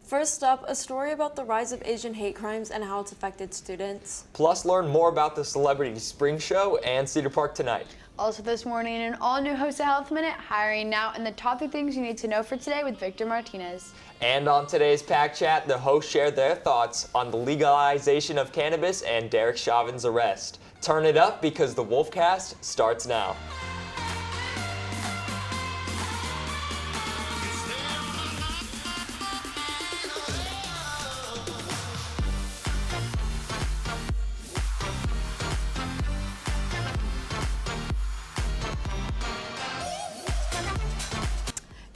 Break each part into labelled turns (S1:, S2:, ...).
S1: First up, a story about the rise of Asian hate crimes and how it's affected students.
S2: Plus, learn more about the Celebrity Spring Show and Cedar Park Tonight.
S3: Also this morning, an all-new HOSA Health Minute, hiring now, and the top 3 things you need to know for today with Victor Martinez.
S2: And on today's Pack Chat, the hosts share their thoughts on the legalization of cannabis and Derek Chauvin's arrest. Turn it up because the Wolfcast starts now.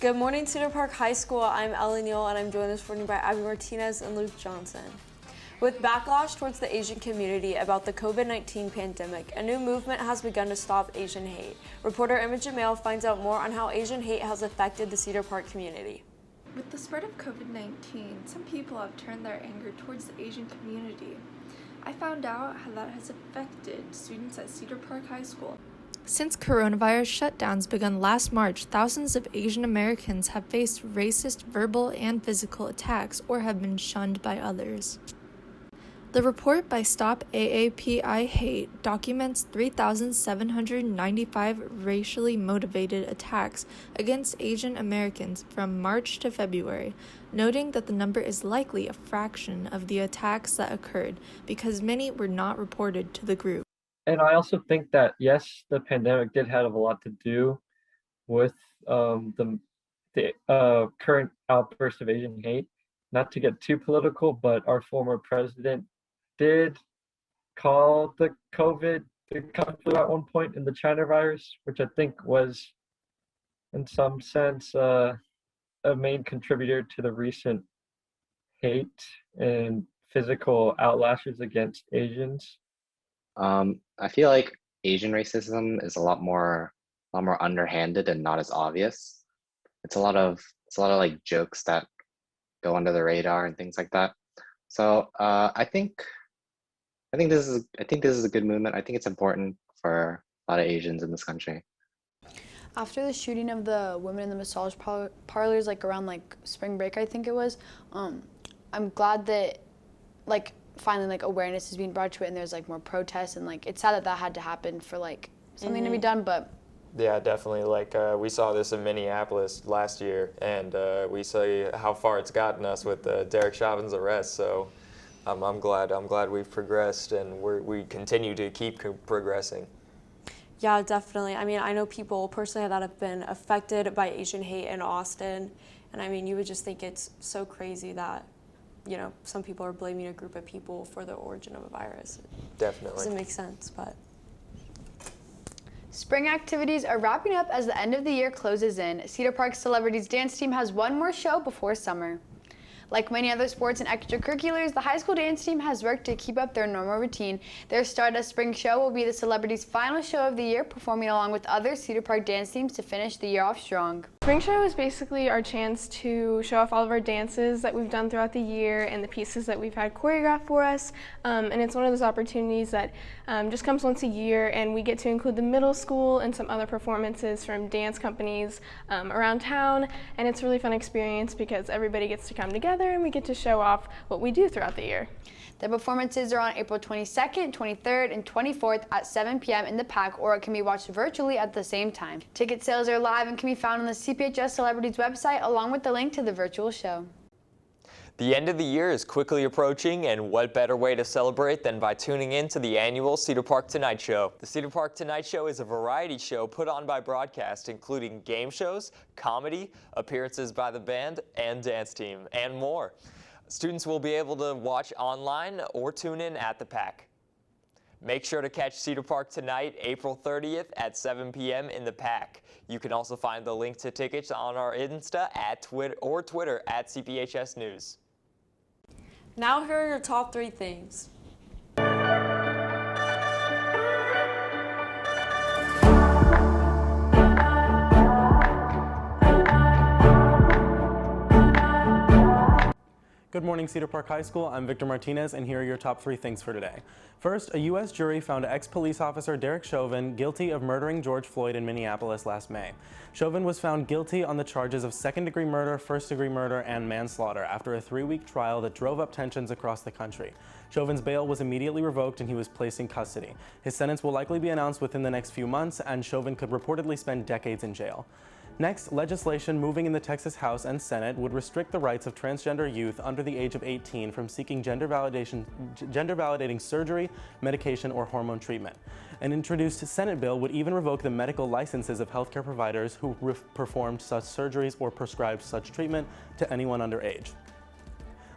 S1: Good morning, Cedar Park High School. I'm Ellie Neal, and I'm joined this morning by Abby Martinez and Luke Johnson. With backlash towards the Asian community about the COVID-19 pandemic, a new movement has begun to stop Asian hate. Reporter Imogen Mail finds out more on how Asian hate has affected the Cedar Park community.
S4: With the spread of COVID-19, some people have turned their anger towards the Asian community. I found out how that has affected students at Cedar Park High School.
S5: Since coronavirus shutdowns began last March, thousands of Asian Americans have faced racist verbal and physical attacks or have been shunned by others. The report by Stop AAPI Hate documents 3,795 racially motivated attacks against Asian Americans from March to February, noting that the number is likely a fraction of the attacks that occurred because many were not reported to the group.
S6: And I also think that, yes, the pandemic did have a lot to do with the current outburst of Asian hate. Not to get too political, but our former president did call the COVID the Kung flu at one point in the China virus, which I think was, in some sense, a main contributor to the recent hate and physical outlashes against Asians.
S7: I feel like Asian racism is a lot more underhanded and not as obvious. It's a lot of like jokes that go under the radar and things like that. So I think this is a good movement. I think it's important for a lot of Asians in this country.
S3: After the shooting of the women in the massage parlors, like around like spring break, I think it was, I'm glad that like finally like awareness is being brought to it and there's like more protests, and like it's sad that had to happen for like something to be done, but
S2: Yeah, definitely. Like we saw this in Minneapolis last year, and we see how far it's gotten us with Derek Chauvin's arrest. So I'm glad we've progressed, and we continue to keep progressing.
S1: Yeah, definitely. I mean, I know people personally that have been affected by Asian hate in Austin, and I mean, you would just think it's so crazy that, you know, some people are blaming a group of people for the origin of a virus.
S2: Definitely.
S1: Doesn't make sense, but.
S3: spring activities are wrapping up as the end of the year closes in. Cedar Park Celebrities dance team has one more show before summer. Like many other sports and extracurriculars, the high school dance team has worked to keep up their normal routine. Their Stardust Spring Show will be the Celebrities' final show of the year, performing along with other Cedar Park dance teams to finish the year off strong.
S8: Spring Show is basically our chance to show off all of our dances that we've done throughout the year and the pieces that we've had choreographed for us. And it's one of those opportunities that just comes once a year, and we get to include the middle school and some other performances from dance companies around town. And it's a really fun experience because everybody gets to come together and we get to show off what we do throughout the year.
S3: The performances are on April 22nd, 23rd, and 24th at 7 p.m. in the Pack, or it can be watched virtually at the same time. Ticket sales are live and can be found on the CPHS Celebrities website, along with the link to the virtual show.
S2: The end of the year is quickly approaching, and what better way to celebrate than by tuning in to the annual Cedar Park Tonight Show. The Cedar Park Tonight Show is a variety show put on by Broadcast, including game shows, comedy, appearances by the band and dance team, and more. Students will be able to watch online or tune in at the Pack. Make sure to catch Cedar Park Tonight, April 30th at 7 p.m. in the Pack. You can also find the link to tickets on our Insta at Twitter at CPHS News.
S1: Now here are your top 3 things.
S9: Good morning, Cedar Park High School. I'm Victor Martinez, and here are your top 3 things for today. First, a U.S. jury found ex-police officer Derek Chauvin guilty of murdering George Floyd in Minneapolis last May. Chauvin was found guilty on the charges of second-degree murder, first-degree murder, and manslaughter after a 3-week trial that drove up tensions across the country. Chauvin's bail was immediately revoked and he was placed in custody. His sentence will likely be announced within the next few months, and Chauvin could reportedly spend decades in jail. Next, legislation moving in the Texas House and Senate would restrict the rights of transgender youth under the age of 18 from seeking gender validating surgery, medication, or hormone treatment. An introduced Senate bill would even revoke the medical licenses of healthcare providers who performed such surgeries or prescribed such treatment to anyone underage.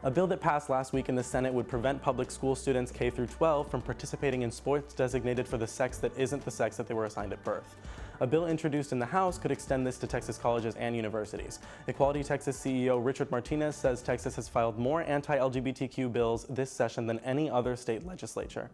S9: A bill that passed last week in the Senate would prevent public school students K through 12 from participating in sports designated for the sex that isn't the sex that they were assigned at birth. A bill introduced in the House could extend this to Texas colleges and universities. Equality Texas CEO Richard Martinez says Texas has filed more anti-LGBTQ bills this session than any other state legislature.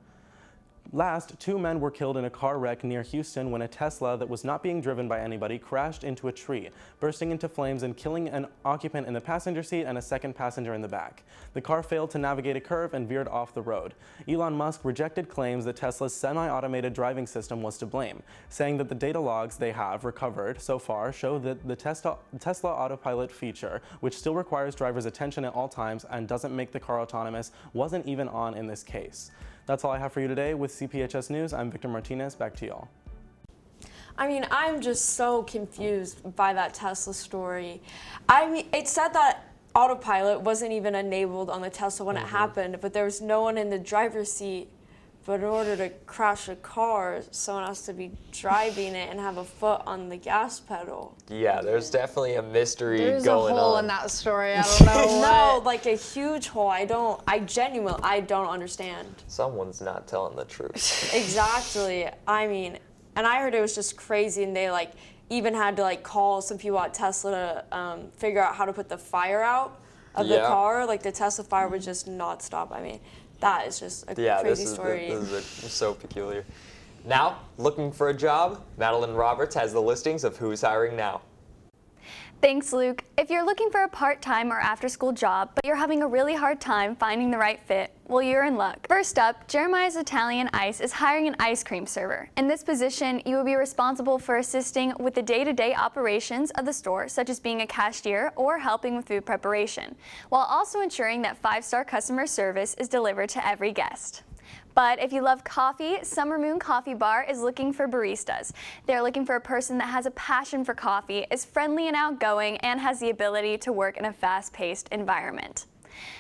S9: Last, 2 men were killed in a car wreck near Houston when a Tesla that was not being driven by anybody crashed into a tree, bursting into flames and killing an occupant in the passenger seat and a second passenger in the back. The car failed to navigate a curve and veered off the road. Elon Musk rejected claims that Tesla's semi-automated driving system was to blame, saying that the data logs they have recovered so far show that the Tesla autopilot feature, which still requires drivers' attention at all times and doesn't make the car autonomous, wasn't even on in this case. That's all I have for you today. With CPHS News, I'm Victor Martinez. Back to y'all.
S1: I mean, I'm just so confused by that Tesla story. I mean, it said that autopilot wasn't even enabled on the Tesla when it happened, but there was no one in the driver's seat. But in order to crash a car, someone has to be driving it and have a foot on the gas pedal.
S2: Yeah, there's definitely a mystery going on.
S3: There's a hole in that story. I don't know.
S1: No, like a huge hole. I don't understand.
S2: Someone's not telling the truth.
S1: Exactly. I mean, and I heard it was just crazy, and they like even had to like call some people at Tesla to figure out how to put the fire out of the car. Like the Tesla fire would just not stop. I mean, that is just a crazy story.
S2: This is so peculiar. Now, looking for a job? Madeline Roberts has the listings of who's hiring now.
S10: Thanks, Luke. If you're looking for a part-time or after-school job, but you're having a really hard time finding the right fit, well, you're in luck. First up, Jeremiah's Italian Ice is hiring an ice cream server. In this position, you will be responsible for assisting with the day-to-day operations of the store, such as being a cashier or helping with food preparation, while also ensuring that 5-star customer service is delivered to every guest. But if you love coffee, Summer Moon Coffee Bar is looking for baristas. They're looking for a person that has a passion for coffee, is friendly and outgoing, and has the ability to work in a fast-paced environment.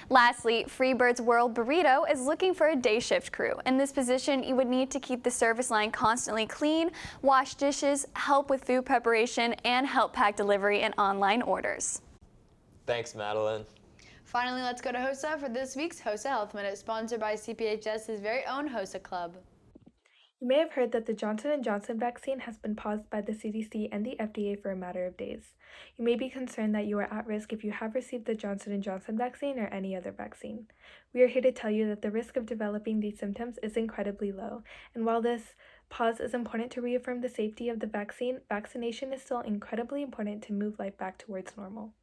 S10: Lastly, Freebird's World Burrito is looking for a day shift crew. In this position, you would need to keep the service line constantly clean, wash dishes, help with food preparation, and help pack delivery and online orders.
S2: Thanks, Madeline.
S3: Finally, let's go to HOSA for this week's HOSA Health Minute, sponsored by CPHS's very own HOSA Club.
S8: You may have heard that the Johnson & Johnson vaccine has been paused by the CDC and the FDA for a matter of days. You may be concerned that you are at risk if you have received the Johnson & Johnson vaccine or any other vaccine. We are here to tell you that the risk of developing these symptoms is incredibly low, and while this pause is important to reaffirm the safety of the vaccine, vaccination is still incredibly important to move life back towards normal.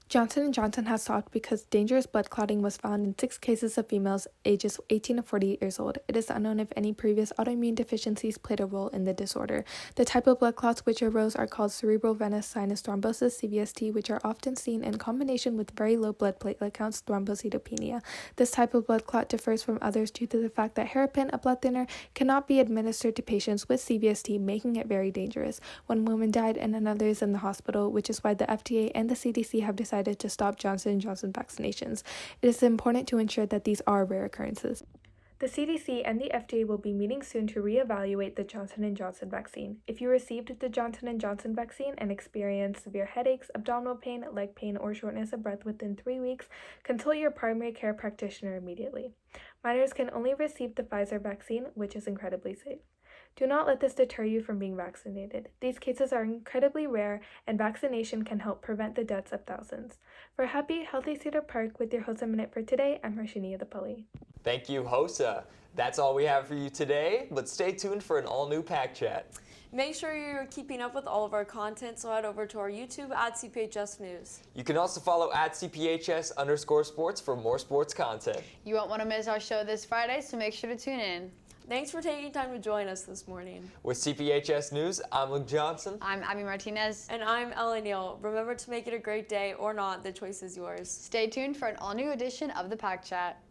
S8: Johnson & Johnson has stopped because dangerous blood clotting was found in 6 cases of females ages 18 to 48 years old. It is unknown if any previous autoimmune deficiencies played a role in the disorder. The type of blood clots which arose are called cerebral venous sinus thrombosis, CVST, which are often seen in combination with very low blood platelet counts, thrombocytopenia. This type of blood clot differs from others due to the fact that hairpin, a blood thinner, cannot be administered to patients with CVST, making it very dangerous. One woman died and another is in the hospital, which is why the FDA and the CDC have decided to stop Johnson & Johnson vaccinations. It is important to ensure that these are rare occurrences. The CDC and the FDA will be meeting soon to reevaluate the Johnson & Johnson vaccine. If you received the Johnson & Johnson vaccine and experienced severe headaches, abdominal pain, leg pain, or shortness of breath within 3 weeks, consult your primary care practitioner immediately. Minors can only receive the Pfizer vaccine, which is incredibly safe. Do not let this deter you from being vaccinated. These cases are incredibly rare, and vaccination can help prevent the deaths of thousands. For happy, healthy Cedar Park with your HOSA Minute for today, I'm Harshini Adipalli.
S2: Thank you, HOSA. That's all we have for you today, but stay tuned for an all-new Pack Chat.
S1: Make sure you're keeping up with all of our content, so head over to our YouTube at CPHS News.
S2: You can also follow at CPHS_sports for more sports content.
S3: You won't want to miss our show this Friday, so make sure to tune in.
S1: Thanks for taking time to join us this morning.
S2: With CPHS News, I'm Luke Johnson.
S3: I'm Abby Martinez.
S1: And I'm Ellie Neal. Remember to make it a great day or not, the choice is yours.
S3: Stay tuned for an all-new edition of the Pack Chat.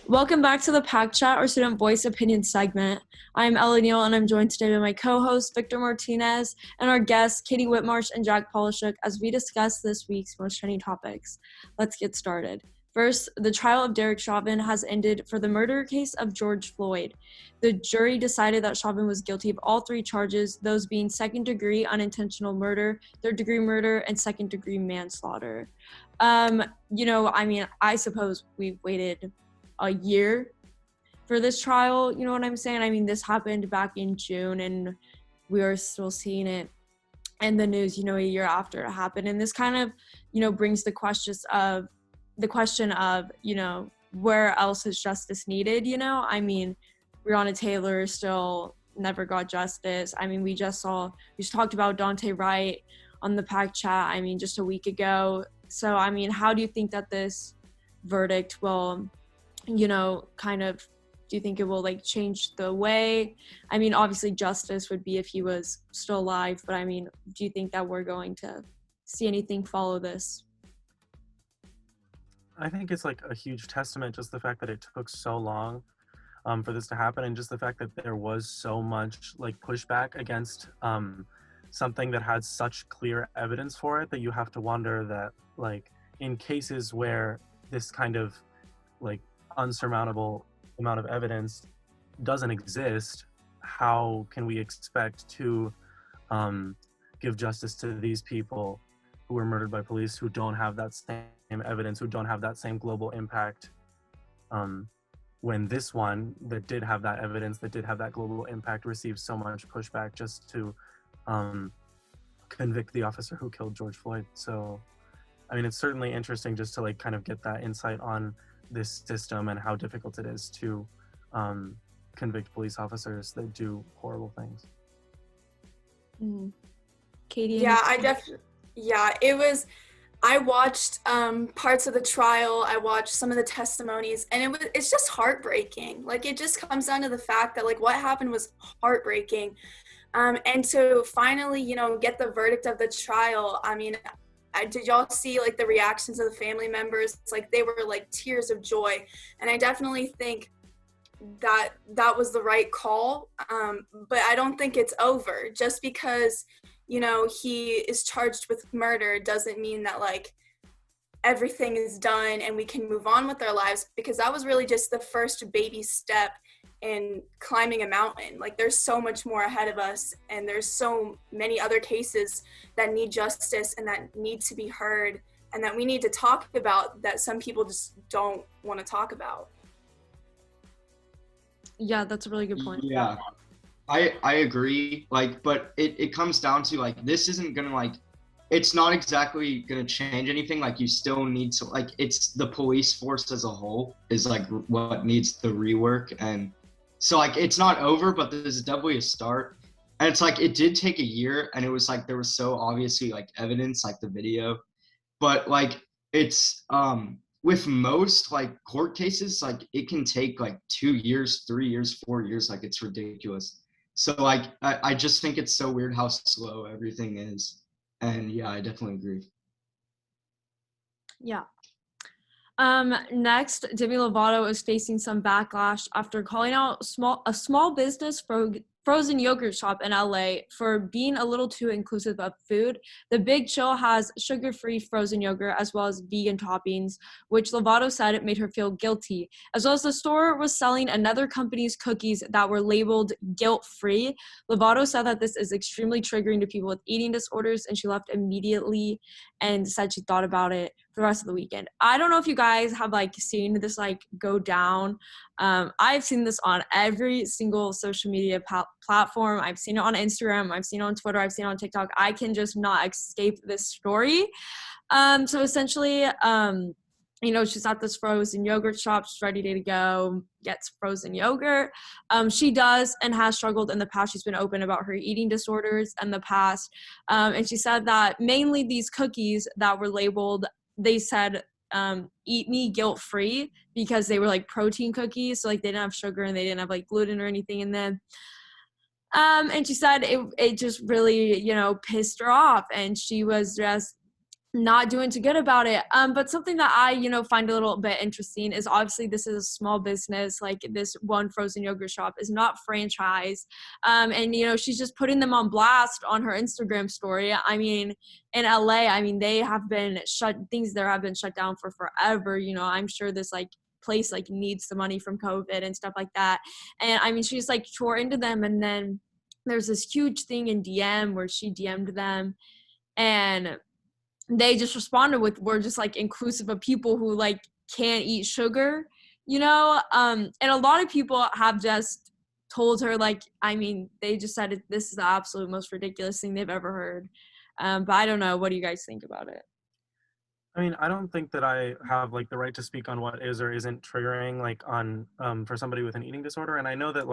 S1: Welcome back to the Pack Chat, or Student Voice Opinion segment. I'm Ellie Neal, and I'm joined today by my co-host, Victor Martinez, and our guests, Katie Whitmarsh and Jack Polishuk, as we discuss this week's most trending topics. Let's get started. First, the trial of Derek Chauvin has ended for the murder case of George Floyd. The jury decided that Chauvin was guilty of all three charges, those being second-degree unintentional murder, third-degree murder, and second-degree manslaughter. I suppose we've waited a year for this trial, you know what I'm saying? I mean, this happened back in June, and we are still seeing it in the news, a year after it happened. And this kind of, brings the question of, where else is justice needed, I mean, Breonna Taylor still never got justice. I mean, we just talked about Daunte Wright on the Pack Chat, just a week ago. So, how do you think that this verdict will, do you think it will change the way? Obviously justice would be if he was still alive, but do you think that we're going to see anything follow this?
S9: I think it's a huge testament, just the fact that it took so long for this to happen, and just the fact that there was so much pushback against something that had such clear evidence for it, that you have to wonder that in cases where this kind of unsurmountable amount of evidence doesn't exist, how can we expect to give justice to these people who were murdered by police, who don't have that same evidence, who don't have that same global impact, when this one that did have that evidence, that did have that global impact, received so much pushback just to convict the officer who killed George Floyd. So it's certainly interesting just to kind of get that insight on this system and how difficult it is to convict police officers that do horrible things.
S1: Katie?
S11: I watched parts of the trial. I watched some of the testimonies, and it's just heartbreaking. It just comes down to the fact that what happened was heartbreaking. And to finally, get the verdict of the trial, did y'all see the reactions of the family members? They were tears of joy. And I definitely think that was the right call. But I don't think it's over. Just because, he is charged with murder doesn't mean that everything is done and we can move on with our lives, because that was really just the first baby step in climbing a mountain. There's so much more ahead of us, and there's so many other cases that need justice and that need to be heard, and that we need to talk about, that some people just don't want to talk about.
S1: Yeah, that's a really good point.
S12: Yeah, I agree. But it comes down to this isn't gonna it's not exactly gonna change anything. You still need to it's the police force as a whole is what needs the rework. And so it's not over, but this is definitely a start. And it's it did take a year, and it was there was so obviously evidence, the video, but it's with most court cases, it can take 2 years, 3 years, 4 years. It's ridiculous. So I just think it's so weird how slow everything is. And yeah, I definitely agree.
S1: Yeah. Next, Demi Lovato is facing some backlash after calling out a small business frozen yogurt shop in LA for being a little too inclusive of food. The Big Chill has sugar-free frozen yogurt as well as vegan toppings, which Lovato said it made her feel guilty, as well as the store was selling another company's cookies that were labeled guilt-free. Lovato said that this is extremely triggering to people with eating disorders, and she left immediately and said she thought about it for the rest of the weekend. I don't know if you guys have seen this go down. I've seen this on every single social media platform. I've seen it on Instagram. I've seen it on Twitter. I've seen it on TikTok. I can just not escape this story. So essentially, she's at this frozen yogurt shop. She's ready to go, gets frozen yogurt. She does and has struggled in the past. She's been open about her eating disorders in the past. And she said that mainly these cookies that were labeled, they said, eat me guilt-free, because they were like protein cookies. So like they didn't have sugar and they didn't have like gluten or anything in them. And she said it just really, pissed her off, and she was just not doing too good about it. But something that I, find a little bit interesting is, obviously this is a small business. Like, this one frozen yogurt shop is not franchised. And, she's just putting them on blast on her Instagram story. I mean, in LA, they have been things there have been shut down for forever. I'm sure this place needs the money from COVID and stuff like that. And she's tore into them, and then there's this huge thing in DM where she DM'd them, and they just responded with, we're just inclusive of people who can't eat sugar, and a lot of people have just told her they just said this is the absolute most ridiculous thing they've ever heard. But I don't know, what do you guys think about it?
S9: I don't think that I have the right to speak on what is or isn't triggering on for somebody with an eating disorder. And I know that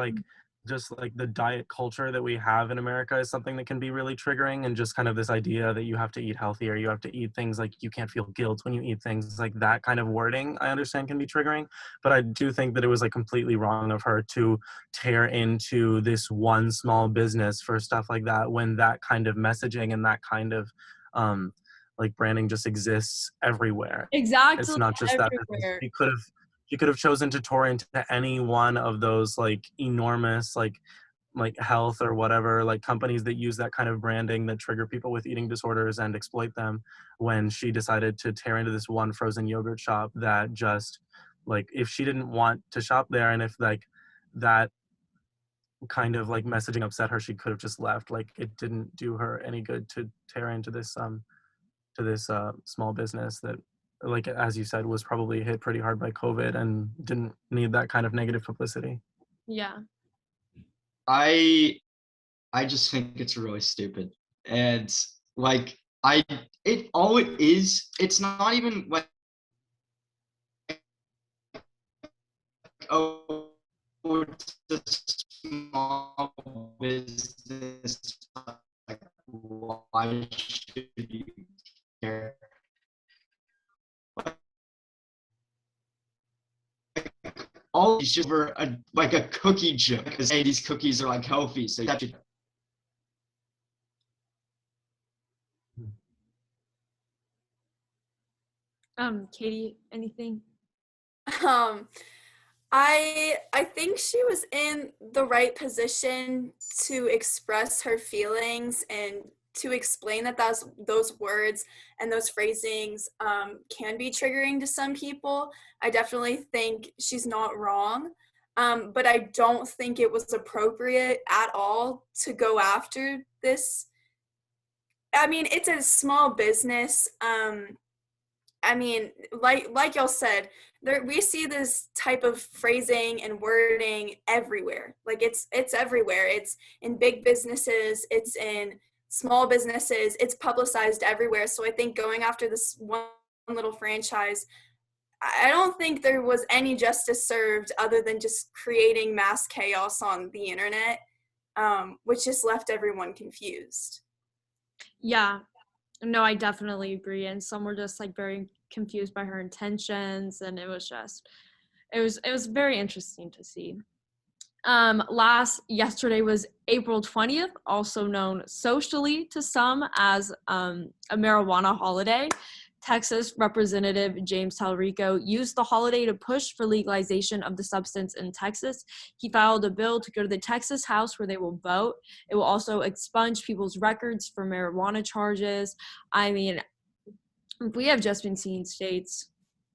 S9: just the diet culture that we have in America is something that can be really triggering, and just kind of this idea that you have to eat healthier, you have to eat things you can't feel guilt when you eat things, that kind of wording I understand can be triggering. But I do think that it was completely wrong of her to tear into this one small business for stuff like that, when that kind of messaging and that kind of branding just exists everywhere.
S1: Exactly.
S9: It's not just that business. She could have chosen to tour into any one of those enormous health or whatever companies that use that kind of branding that trigger people with eating disorders and exploit them, when she decided to tear into this one frozen yogurt shop that just if she didn't want to shop there, and if that kind of messaging upset her, she could have just left. It didn't do her any good to tear into this small business that, as you said, was probably hit pretty hard by COVID and didn't need that kind of negative publicity.
S1: Yeah.
S12: I just think it's really stupid. And it's not even oh, it's a small business. Why should you care? All these just over a cookie joke, because hey, these cookies are healthy, so that should.
S1: Katie, anything?
S11: I think she was in the right position to express her feelings and to explain that those words and those phrasings can be triggering to some people. I definitely think she's not wrong, but I don't think it was appropriate at all to go after this. It's a small business. Like y'all said, we see this type of phrasing and wording everywhere. It's everywhere. It's in big businesses. It's in small businesses. It's publicized everywhere. So I think going after this one little franchise, I don't think there was any justice served other than just creating mass chaos on the internet, which just left everyone confused.
S1: Yeah. No, I definitely agree. And some were just very confused by her intentions, and it was very interesting to see. Yesterday was April 20th, also known socially to some as a marijuana holiday. Texas Representative James Talrico used the holiday to push for legalization of the substance in Texas. He filed a bill to go to the Texas House where they will vote. It will also expunge people's records for marijuana charges. We have just been seeing states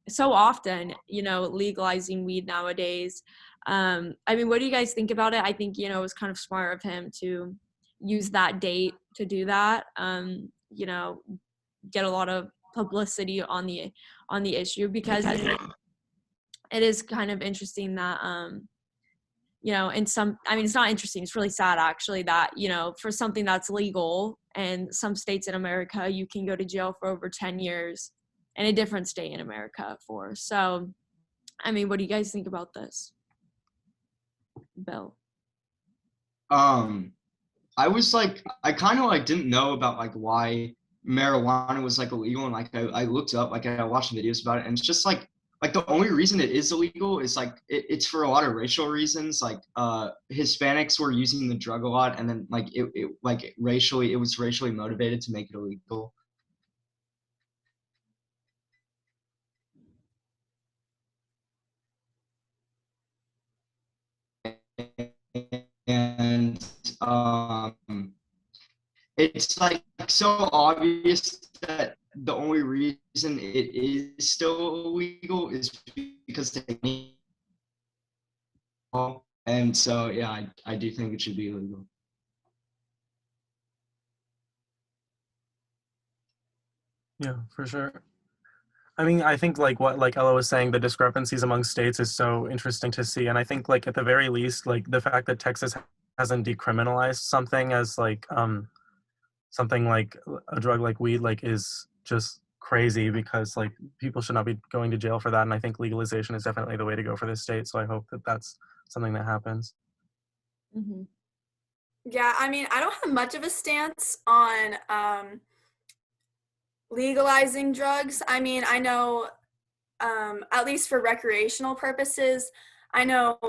S1: so often, legalizing weed nowadays. What do you guys think about it? I think, it was kind of smart of him to use that date to do that, get a lot of publicity on the issue, because it is kind of interesting that it's not interesting, it's really sad actually that for something that's legal in some states in America, you can go to jail for over 10 years in a different state in America for. So, I mean, what do you guys think about this? Bill?
S12: I was like, I kind of like didn't know about like why marijuana was like illegal, and like I looked up, like I watched videos about it, and it's just like the only reason it is illegal is like it's for a lot of racial reasons. Like Hispanics were using the drug a lot, and then like it was racially motivated to make it illegal. And it's like so obvious that the only reason it is still illegal is because they and so yeah, I do think it should be illegal.
S9: Yeah, for sure. I mean, I think like what like Ella was saying, the discrepancies among states is so interesting to see. And I think like at the very least, like the fact that Texas hasn't decriminalized something as like something like a drug like weed like is just crazy, because like people should not be going to jail for that. And I think legalization is definitely the way to go for this state. So I hope that that's something that happens.
S1: Mm-hmm.
S11: Yeah, I mean, I don't have much of a stance on legalizing drugs. I mean, I know, at least for recreational purposes, I know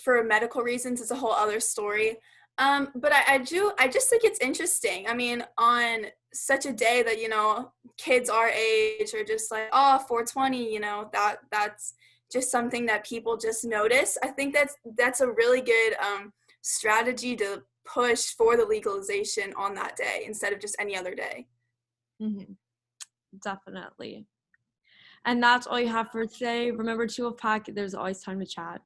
S11: for medical reasons it's a whole other story. But I just think it's interesting. I mean, on such a day that, you know, kids our age are just like, oh, 420, you know, that's just something that people just notice. I think that's a really good strategy to push for the legalization on that day instead of just any other day.
S1: Mm-hmm. Definitely. And that's all you have for today. Remember to Wolfpack, there's always time to chat.